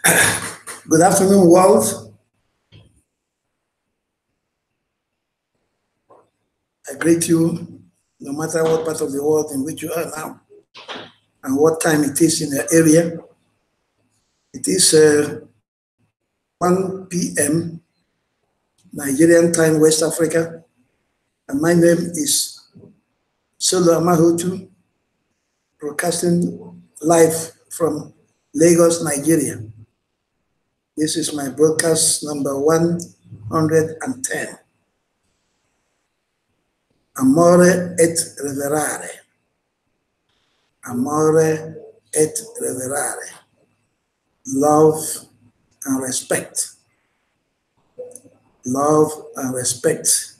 Good afternoon, world. I greet you no matter what part of the world in which you are now and what time it is in your area. It is 1 p.m. Nigerian time, West Africa, and my name is Solo.amahaotu, broadcasting live from Lagos, Nigeria. This is my broadcast number 110. Amore et reverare. Amore et reverare. Love and respect. Love and respect.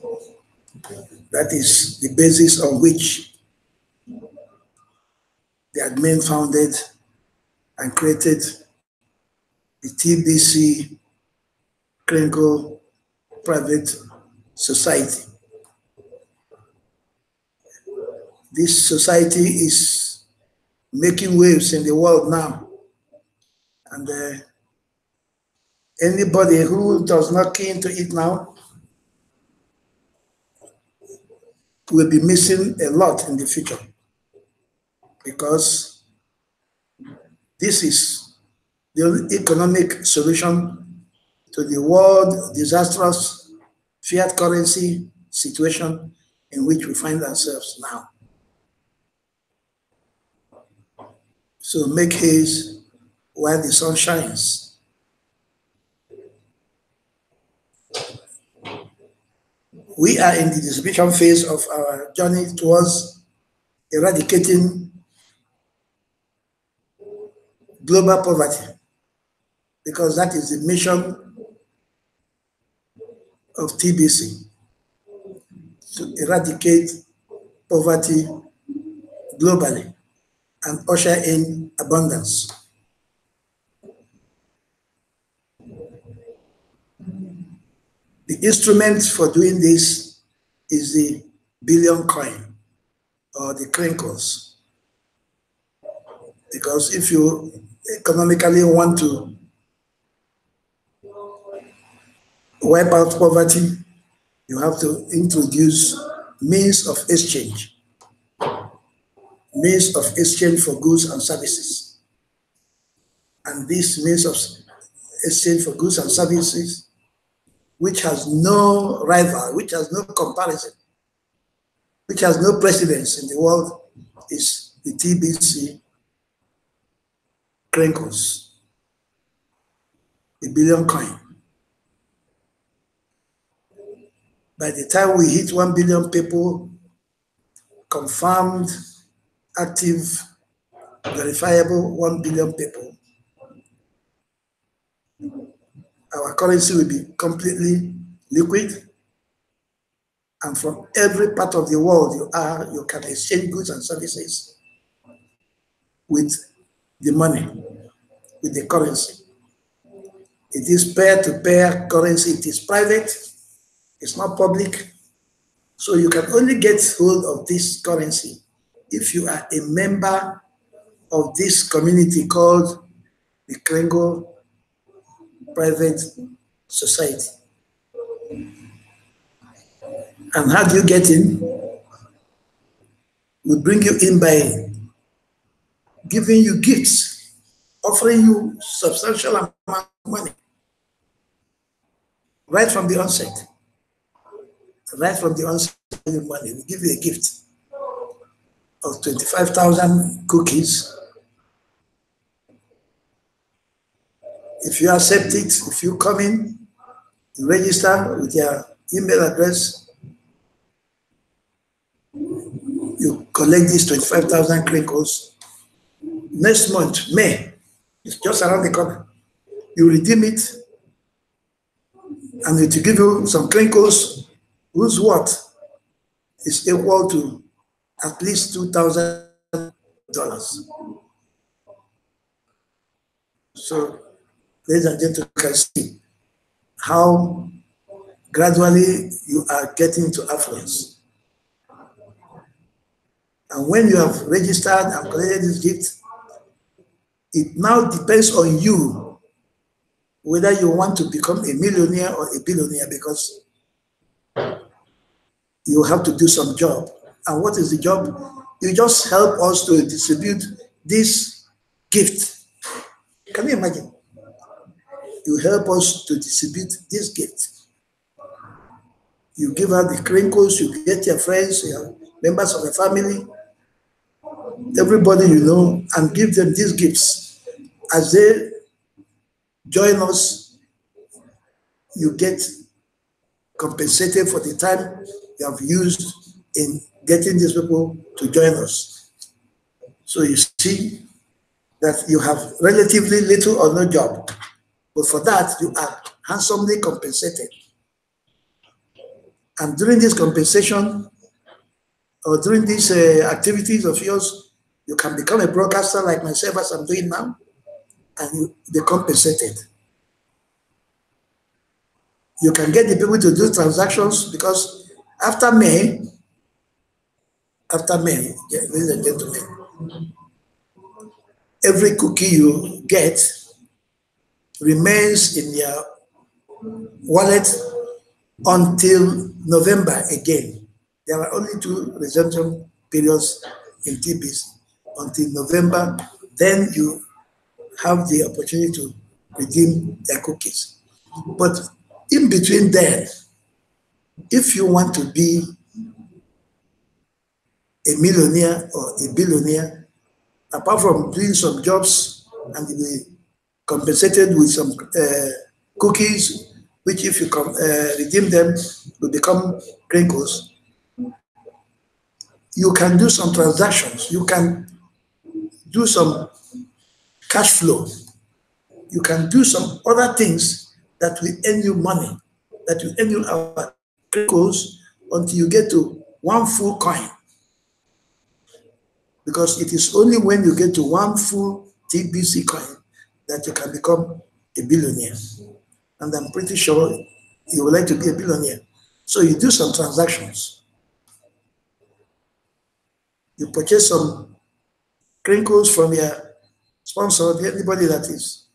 That is the basis on which the admin founded and created the Tbc Clinical Private Society. This society is making waves in the world now. And anybody who does not keen to it now will be missing a lot in the future, because this is the only economic solution to the world disastrous fiat currency situation in which we find ourselves now. So make haste while the sun shines. We are in the distribution phase of our journey towards eradicating global poverty, because that is the mission of TBC, to eradicate poverty globally and usher in abundance. The instrument for doing this is the billion coin, or the crinkles. Because if you economically want to wipe out poverty, you have to introduce means of exchange. Means of exchange for goods and services. And this means of exchange for goods and services, which has no rival, which has no comparison, which has no precedence in the world, is the TBC crinkles, the billion coin. By the time we hit 1 billion people, confirmed, active, verifiable 1 billion people, our currency will be completely liquid, and from every part of the world you can exchange goods and services with the money, with the currency. It is peer-to-peer currency. It is private. It's not public. So you can only get hold of this currency if you are a member of this community called the Kringle Private Society. And how do you get in? We bring you in by giving you gifts, offering you substantial amount of money right from the onset. Right from the onset of money, we give you a gift of 25,000 cookies. If you accept it, if you come in, you register with your email address, you collect these 25,000 crinkles. Next month, May, it's just around the corner. You redeem it, and it will give you some crinkles whose worth is equal to at least $2,000. So, ladies and gentlemen, you can see how gradually you are getting into affluence. And when you have registered and collected this gift, it now depends on you whether you want to become a millionaire or a billionaire, because you have to do some job. And what is the job? You just help us to distribute this gift. Can you imagine? You help us to distribute this gift. You give out the crinkles, you get your friends, your members of the family, everybody you know, and give them these gifts. As they join us, you get compensated for the time you have used in getting these people to join us. So you see that you have relatively little or no job, but for that you are handsomely compensated. And during this compensation, or during these activities of yours, you can become a broadcaster like myself, as I'm doing now, and you be compensated. You can get the people to do transactions, because after May, ladies and gentlemen, every cookie you get remains in your wallet until November again. There are only 2 redemption periods in TBC until November. Then you have the opportunity to redeem their cookies. But in between there, if you want to be a millionaire or a billionaire, apart from doing some jobs and be compensated with some cookies, which if you redeem them will become crinkles, you can do some transactions. You can do some cash flow. You can do some other things that will earn you money, that will earn you our crinkles until you get to 1 full coin. Because it is only when you get to 1 full TBC coin that you can become a billionaire. And I'm pretty sure you would like to be a billionaire. So you do some transactions. You purchase some crinkles from your sponsor, anybody that is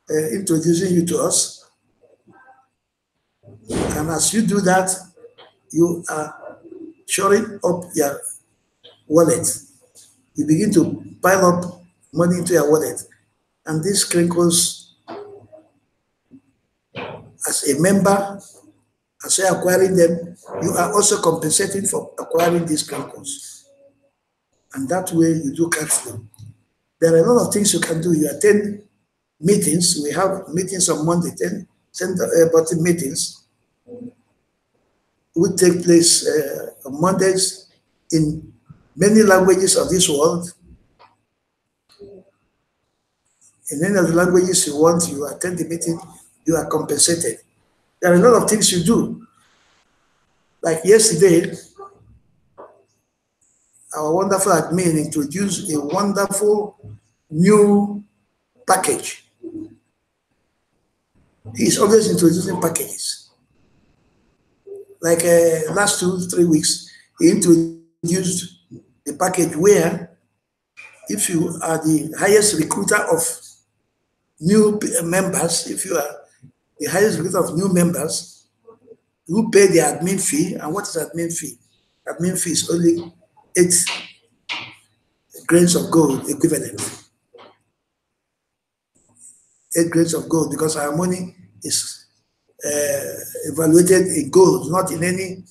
introducing you to us. And as you do that, you are shoring up your wallet. You begin to pile up money into your wallet. And these crinkles, as a member, as you're acquiring them, you are also compensating for acquiring these crinkles. And that way you do cash flow. There are a lot of things you can do. You attend meetings. We have meetings on Monday, 10 button meetings, which take place on Mondays in many languages of this world. In any of the languages you want, you attend the meeting, you are compensated. There are a lot of things you do. Like yesterday, our wonderful admin introduced a wonderful new package. He's always introducing packages. Like last 2-3 weeks, he introduced a package where if you are the highest recruiter of new members, if you are the highest recruiter of new members, you pay the admin fee. And what is admin fee? Admin fee is only 8 grains of gold equivalent. 8 grains of gold, because our money is evaluated in gold, not in any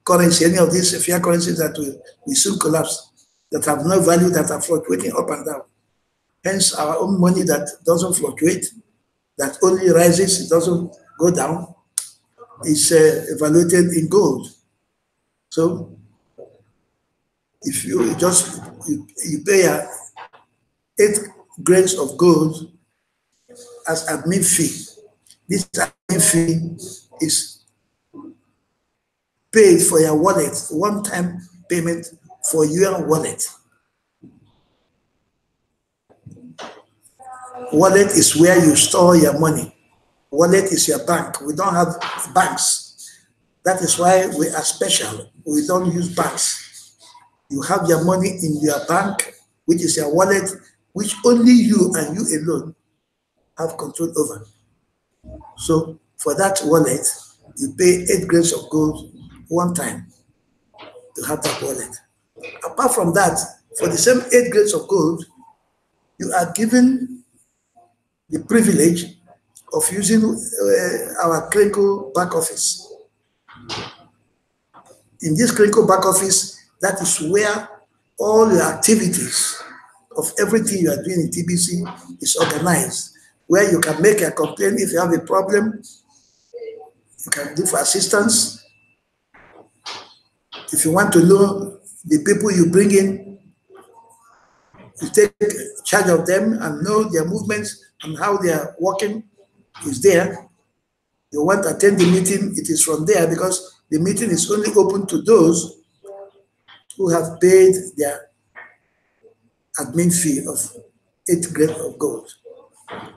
currency, any of these fiat currencies that will soon collapse, that have no value, that are fluctuating up and down. Hence, our own money that doesn't fluctuate, that only rises, it doesn't go down, is evaluated in gold. So, if you just you pay 8 grains of gold as admin fee, this admin fee is paid for your wallet, one-time payment for your wallet. Wallet is where you store your money. Wallet is your bank. We don't have banks. That is why we are special. We don't use banks. You have your money in your bank, which is your wallet, which only you and you alone have control over. So for that wallet, you pay 8 grains of gold one time to have that wallet. Apart from that, for the same 8 grains of gold, you are given the privilege of using our Crinkle back office. In this Crinkle back office, that is where all your activities of everything you are doing in TBC is organized, where you can make a complaint if you have a problem, you can look for assistance. If you want to know the people you bring in, you take charge of them and know their movements and how they are working is there. You want to attend the meeting, it is from there, because the meeting is only open to those who have paid their admin fee of 8 grains of gold.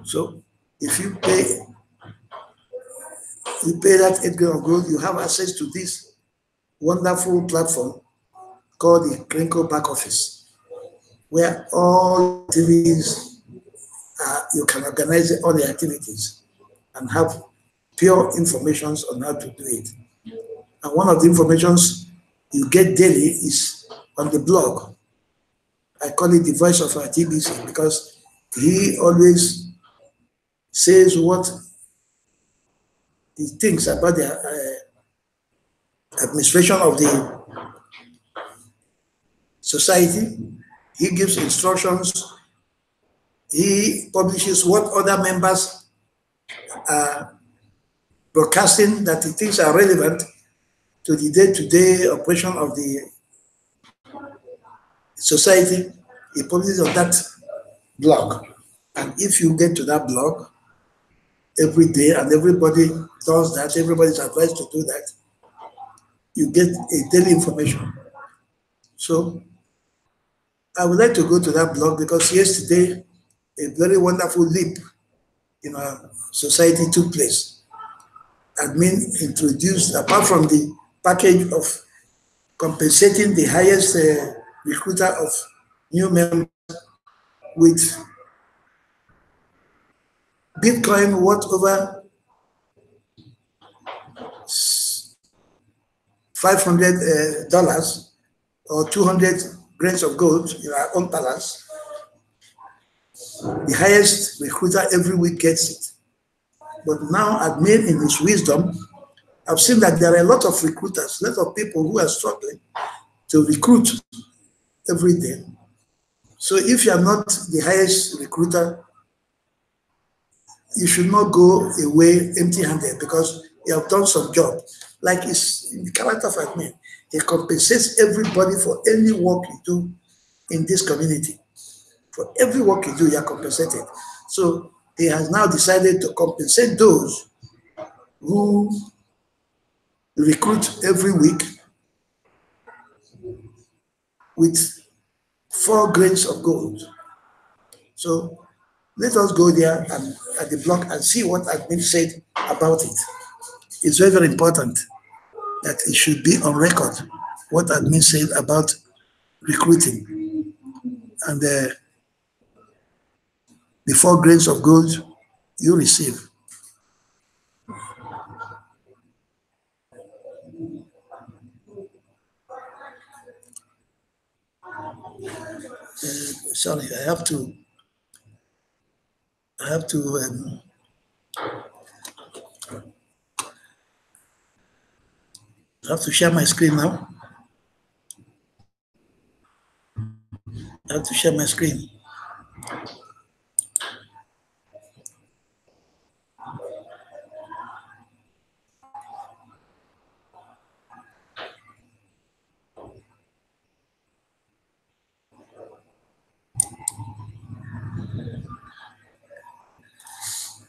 So if you pay that 8 grains of gold, you have access to this wonderful platform called the Crinkle back office, where all activities, you can organize all the activities and have pure information on how to do it. And one of the informations you get daily is on the blog. I call it the voice of our TBC because he always says what he thinks about the administration of the society. He gives instructions. He publishes what other members are broadcasting that he thinks are relevant to the day-to-day operation of the society. He publishes on that blog. And if you get to that blog every day and everybody does that, everybody's advised to do that, you get a daily information. So I would like to go to that blog because yesterday a very wonderful leap in our society took place. Admin introduced, apart from the package of compensating the highest recruiter of new members with Bitcoin worth over $500 or 200 grains of gold in our own palace. The highest recruiter every week gets it. But now admin in his wisdom, I've seen that there are a lot of recruiters, a lot of people who are struggling to recruit every day. So if you are not the highest recruiter, you should not go away empty-handed because you have done some job. Like it's in the character of admin, he compensates everybody for any work you do in this community. For every work you do, you are compensated. So he has now decided to compensate those who recruit every week with 4 grains of gold. So let us go there and at the blog and see what admin said about it. It's very, very important that it should be on record what admin said about recruiting. And the 4 grains of gold you receive. Sorry, I have to share my screen now. I have to share my screen.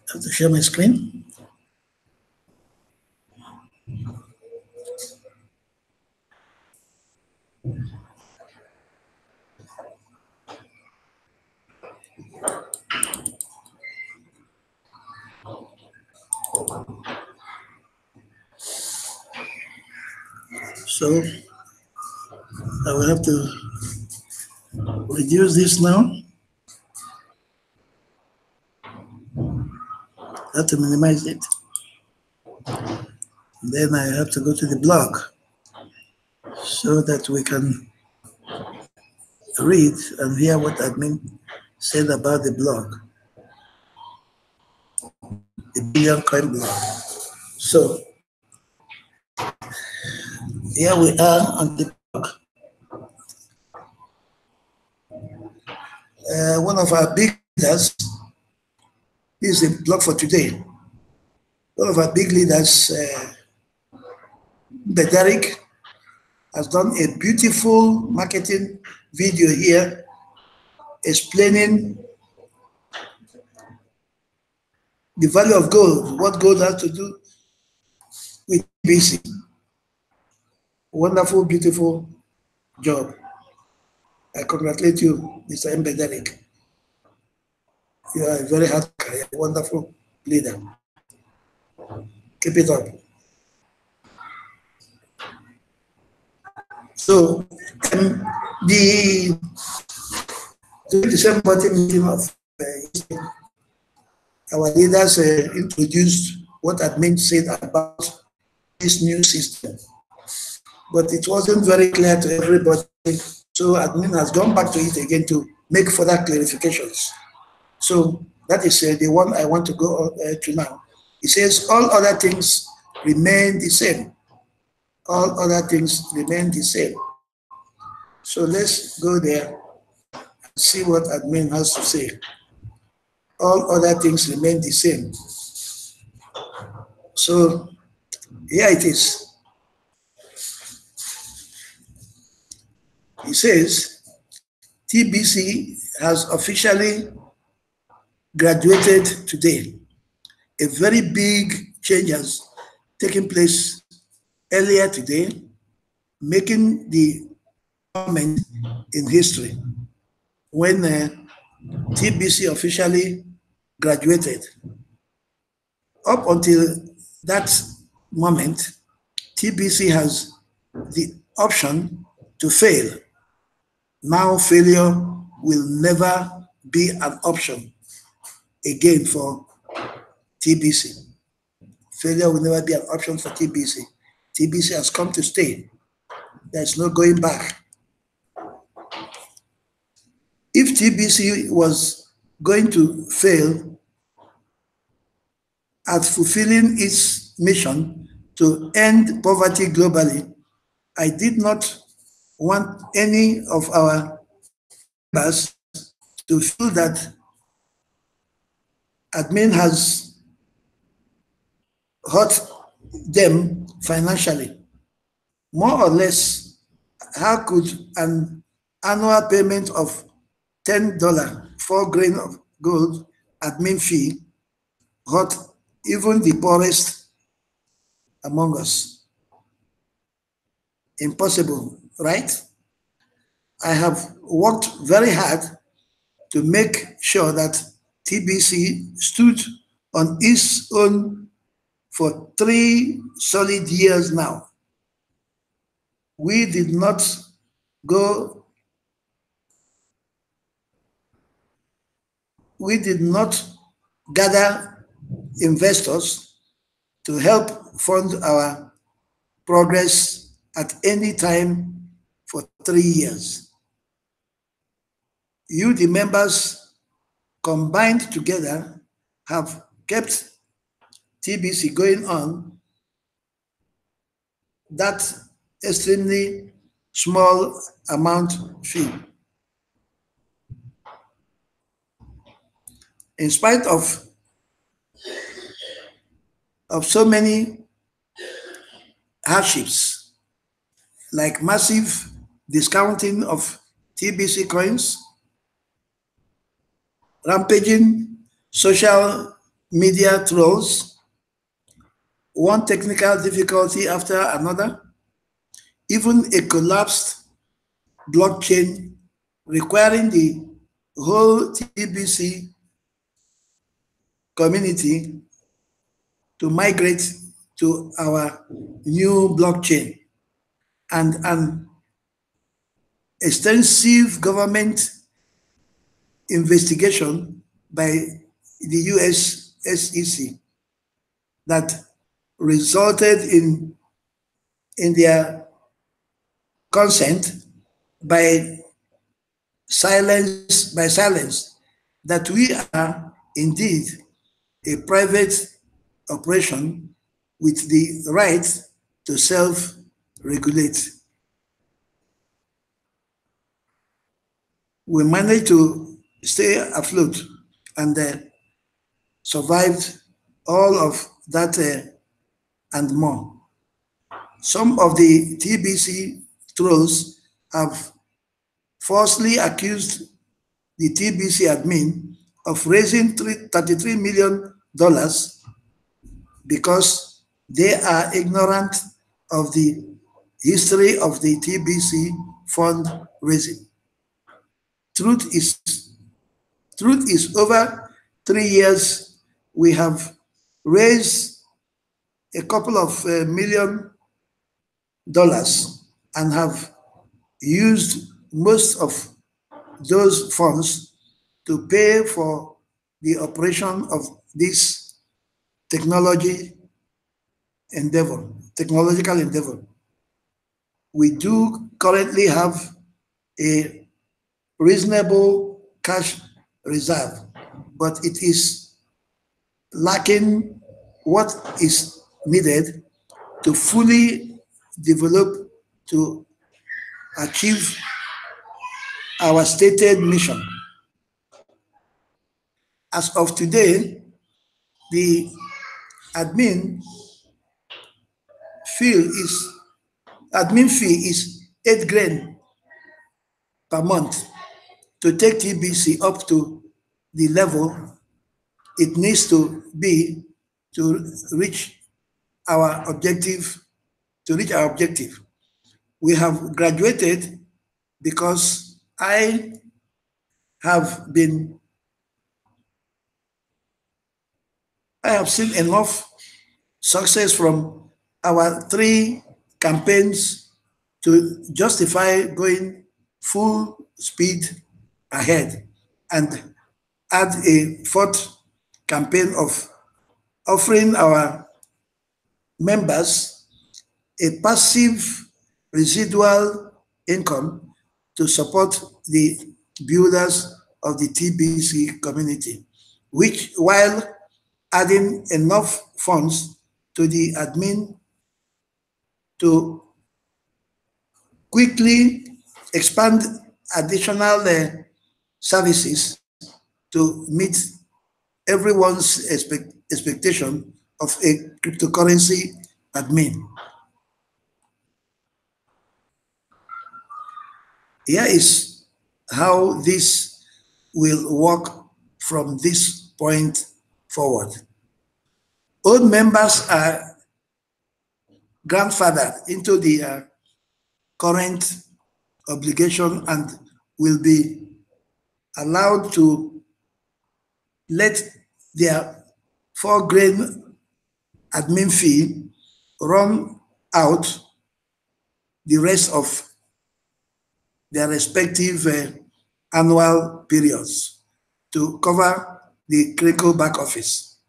I have to share my screen. So I will have to reduce this now. I have to minimize it. Then I have to go to the blog so that we can read and hear what admin said about the blog, the Billion Coin blog. So here we are on the blog. One of our big leaders is the blog for today. One of our big leaders, Bederic, has done a beautiful marketing video here explaining the value of gold, what gold has to do with Tbc. Wonderful, beautiful job. I congratulate you, Mr. Bederic. You are a very hard worker, a wonderful leader. Keep it up. So, the December meeting of our leaders introduced what admin said about this new system, but it wasn't very clear to everybody. So admin has gone back to it again to make further clarifications. So that is the one I want to go to now. It says all other things remain the same. All other things remain the same. So let's go there and see what admin has to say. All other things remain the same. So here it is. It says, Tbc has officially graduated today. A very big change has taken place earlier today, making the moment in history when Tbc officially graduated. Up until that moment, Tbc has the option to fail. Now failure will never be an option again for Tbc. Failure will never be an option for Tbc. Tbc has come to stay. There's no going back. If Tbc was going to fail at fulfilling its mission to end poverty globally, I did not want any of our members to feel that admin has hurt them financially. More or less, how could an annual payment of $10 for grain of gold admin fee hurt even the poorest among us? Impossible, right? I have worked very hard to make sure that Tbc stood on its own for 3 solid years now. We did not gather investors to help fund our progress at any time for 3 years. You, the members, combined together, have kept Tbc going on that extremely small amount fee. In spite of so many hardships, like massive discounting of Tbc coins, rampaging social media trolls, one technical difficulty after another, even a collapsed blockchain requiring the whole Tbc community to migrate to our new blockchain, and an extensive government investigation by the US SEC that resulted in their consent by silence that we are indeed a private operation with the right to self-regulate. We managed to stay afloat and survived all of that and more. Some of the TBC trolls have falsely accused the TBC admin of raising $33 million because they are ignorant of the history of the TBC fundraising. Truth is over 3 years, we have raised a couple of $1 million and have used most of those funds to pay for the operation of this technological endeavor. We do currently have a reasonable cash reserve, but it is lacking what is needed to fully develop to achieve our stated mission. As of today, the admin fee is 8 grand per month to take TBC up to the level it needs to be to reach our objective. We have graduated because I have seen enough success from our 3 campaigns to justify going full speed ahead and add a 4th campaign of offering our members a passive residual income to support the builders of the TBC community, which, while adding enough funds to the admin to quickly expand additional services to meet everyone's expectation of a cryptocurrency admin. Here is how this will work from this point forward. Old members are grandfathered into the current obligation and will be allowed to let their 4 grand admin fee run out the rest of their respective annual periods to cover the critical back office.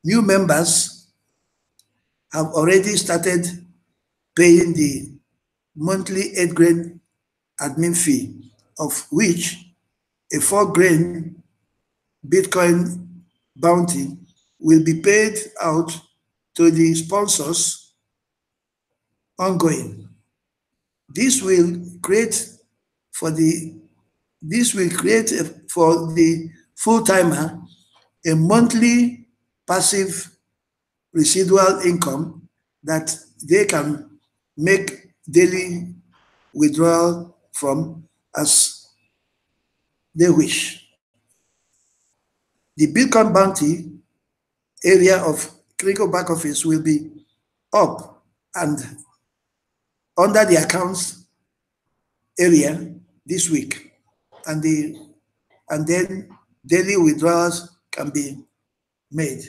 New members have already started paying the monthly 8 grand admin fee, of which a 4 grand Bitcoin bounty will be paid out to the sponsors ongoing. This will create for the full-timer a monthly passive residual income that they can make daily withdrawal from as they wish. The Bitcoin bounty area of critical back office will be up and under the accounts area this week, and then daily withdrawals can be made.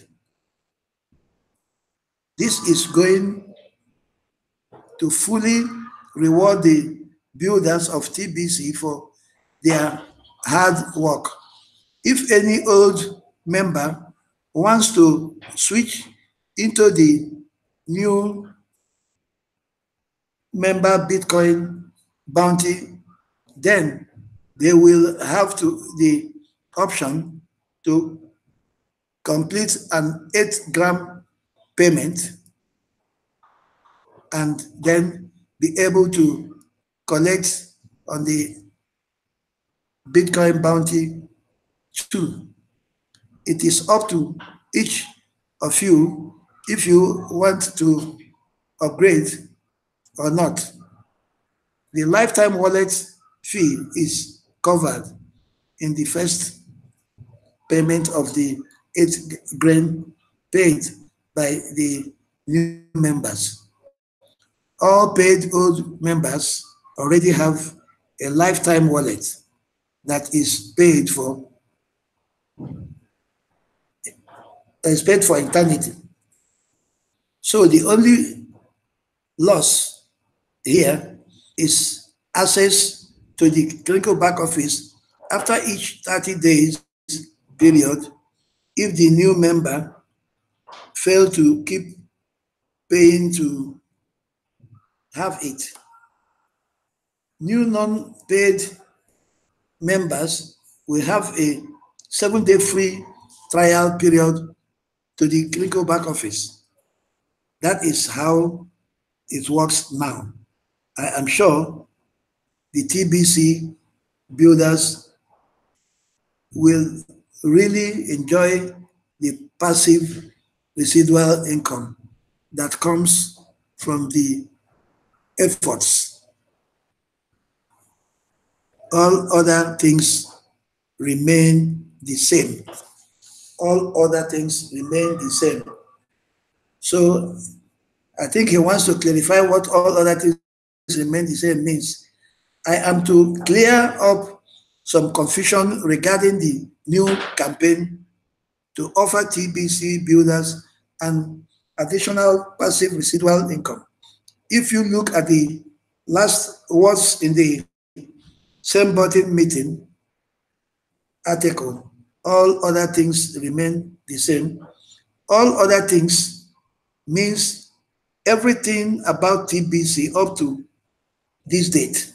This is going to fully reward the builders of TBC for their hard work. If any old member wants to switch into the new member Bitcoin bounty, then they will have the option to complete an 8-gram payment and then be able to collect on the Bitcoin bounty too. It is up to each of you if you want to upgrade or not. The lifetime wallet fee is covered in the first payment of the 8 grand paid by the new members. All paid old members already have a lifetime wallet that is paid for eternity. So the only loss here is access to the clinical back office after each 30 days period if the new member failed to keep paying to have it. New non-paid members will have a 7-day free trial period to the clinical back office. That is how it works now. I am sure the TBC builders will really enjoy the passive residual income that comes from the efforts. All other things remain the same. All other things remain the same. So I think he wants to clarify what all other things remain the same means. I am to clear up some confusion regarding the new campaign to offer TBC builders an additional passive residual income. If you look at the last words in the same button meeting article, all other things remain the same. All other things means everything about TBC up to this date.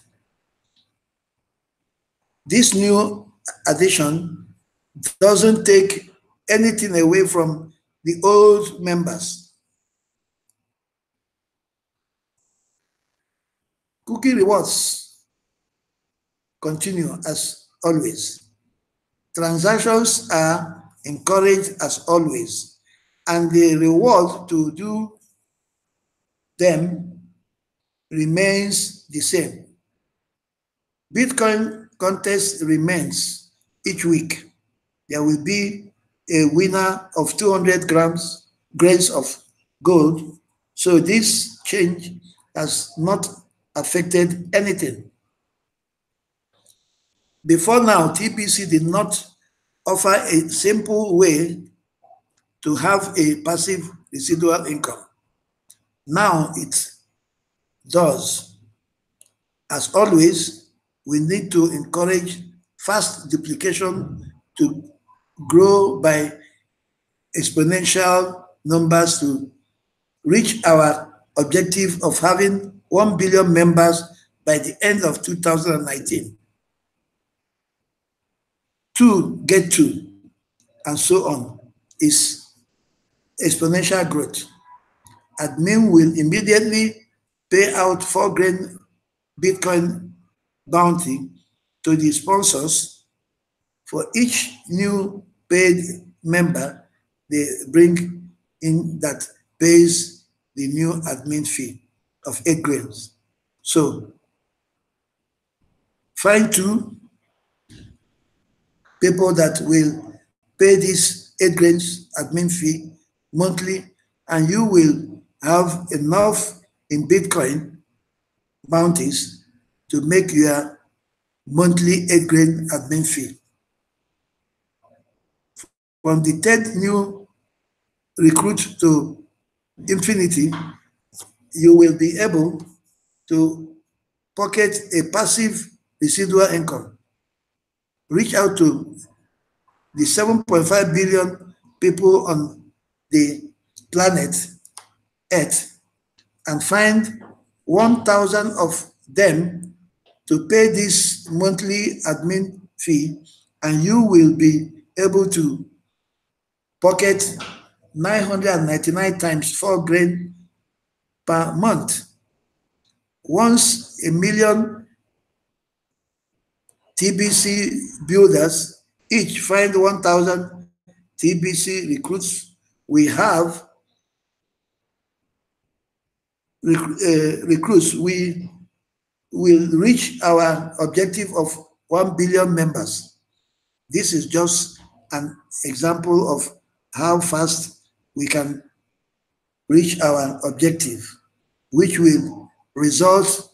This new addition doesn't take anything away from the old members. Cookie rewards continue as always. Transactions are encouraged as always, and the reward to do them remains the same. Bitcoin contest remains each week. There will be a winner of 200 grains of gold. So this change has not affected anything. Before now, TBC did not offer a simple way to have a passive residual income. Now it does. As always, we need to encourage fast duplication to grow by exponential numbers to reach our objective of having 1 billion members by the end of 2019. 2 get 2, and so on, is exponential growth. Admin will immediately pay out 4 grand Bitcoin bounty to the sponsors for each new paid member they bring in that pays the new admin fee of 8 grains. So find 2 people that will pay this 8 grains admin fee monthly, and you will have enough in Bitcoin bounties to make your monthly 8 grain admin fee. From the 3rd new recruit to infinity, you will be able to pocket a passive residual income. Reach out to the 7.5 billion people on the planet Earth and find 1,000 of them to pay this monthly admin fee, and you will be able to pocket 999 times 4 grain per month. Once a million TBC builders each find 1,000 TBC recruits, we have recruits, we will reach our objective of 1 billion members. This is just an example of how fast we can reach our objective, which will result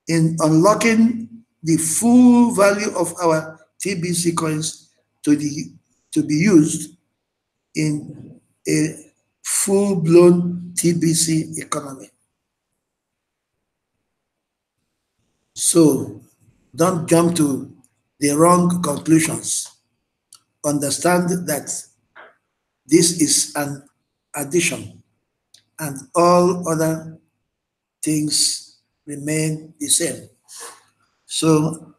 in unlocking the full value of our TBC coins to be used in a full-blown TBC economy. So don't jump to the wrong conclusions. Understand that this is an addition and all other things remain the same. So,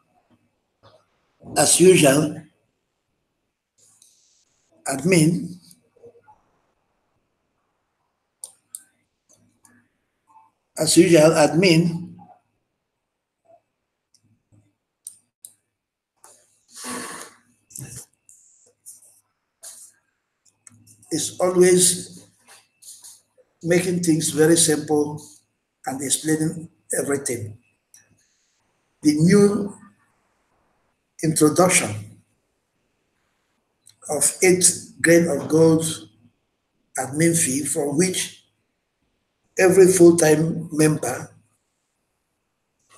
as usual, admin is always making things very simple and explaining everything. The new introduction of 8 grain of gold admin fee, from which every full-time member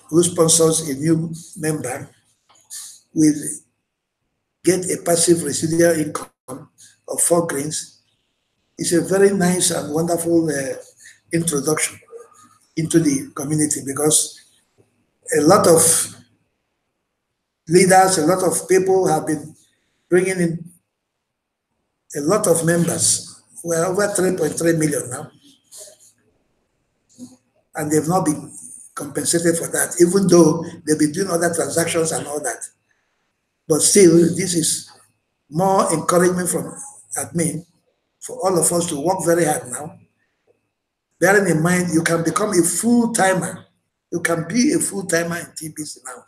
who sponsors a new member will get a passive residual income of 4 grains, is a very nice and wonderful introduction into the community, because a lot of leaders, a lot of people have been bringing in a lot of members. We're over 3.3 million now, and they've not been compensated for that, even though they've been doing other transactions and all that. But still, this is more encouragement from admin for all of us to work very hard now. Bearing in mind, you can become a full-timer. You can be a full-timer in TBC now.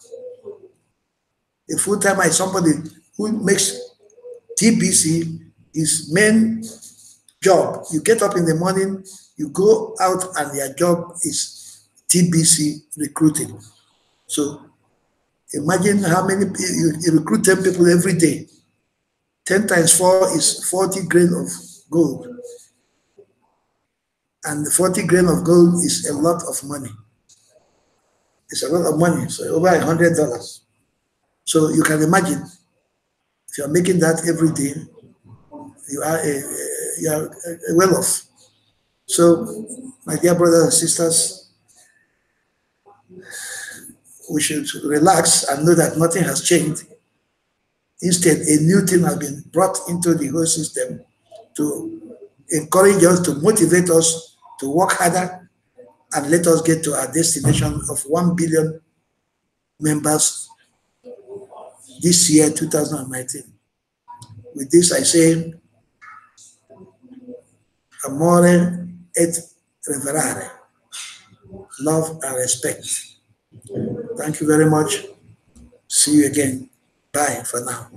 A full-timer is somebody who makes TBC his main job. You get up in the morning, you go out, and your job is TBC recruiting. So imagine how many people you recruit 10 people every day. 10 times 4 is 40 grain of gold. And 40 grain of gold is a lot of money. It's a lot of money, so over $100. So you can imagine, if you're making that every day, you are well off. So, my dear brothers and sisters, we should relax and know that nothing has changed. Instead, a new thing has been brought into the whole system to encourage us, to motivate us to work harder, and let us get to our destination of 1 billion members this year, 2019. With this, I say, amore et reverare, love and respect. Thank you very much. See you again. Bye for now.